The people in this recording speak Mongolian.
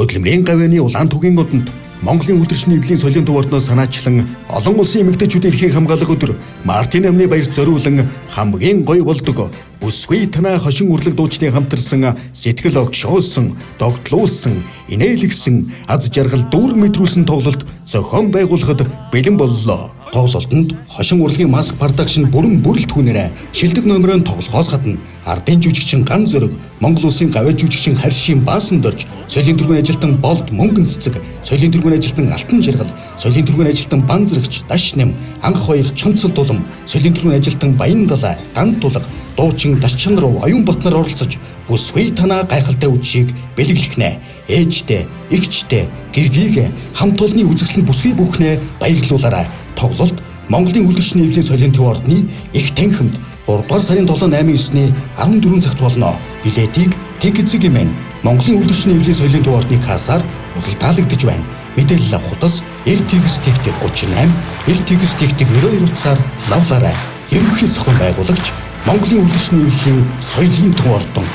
Хөдөлмөрийн гавьяаны улаан түгийн одонд Монголын үлдэршний эвлийн соёлын төв ордноос санаачлан олон улсын эмэгтэйчүүдийн эрхийн хамгаалах өдөр Мартин амны баярт зориулан хамгийн гоё болдог бүсгүй танаа хошин урлаг дуучдын хамтарсан сэтгэл огшоосон, догтлуулсан, инээлгсэн, аз жаргал дүүрэн мэдрүүлсэн тоглолт зохион байгуулахад бэлэн боллоо. Тоглолтод хошин урлагийн маск продакшн бүрэн бүрэлдэхүүнээрээ шилдэг номерын тоглохоос гадна ардын жүжигчин Ган Зөрөг, Монгол улсын гавьяа жүжигчин Харшийн Баасан Дорж, соёлын түргэн ажилтан Болд Мөнгөн Цэцэг, соёлын түргэн ажилтан Алтан Жаргал, соёлын түргэн ажилтан Бан Зэрэгч Даш Нэм, анх хоёр Чонцол Дулам, соёлын түргэн ажилтан Баян Далай, Дан Тулга, дуучин Дашчан руу Оюун Батнаар оролцож бүсгүй танаа гайхалтай үдшийг бэлэглэхнэ. Ээжтэй, эгчтэй, гэргийгэ хамт олонний үзэсгэлэн бүсгүй бүхнээ баярлуулаарай. Тоглолт Монголын үлдэршний эвлийн соёлын төв ордны их танхимд 3 дугаар сарын 7-8-9-ний 14 цагт болно. Билетийг Тикетцэг имэн Монголын үлдэршний эвлийн соёлын төв ордны кассаар худалдаалагдж байна. Мэдээлэл авах хутас RTX-тэй 38, RTX-тэй 92 утсаар лавлаарай. Ерөнхий зохион байгуулагч Монголын үлдэршний эвлийн соёлын төв ордон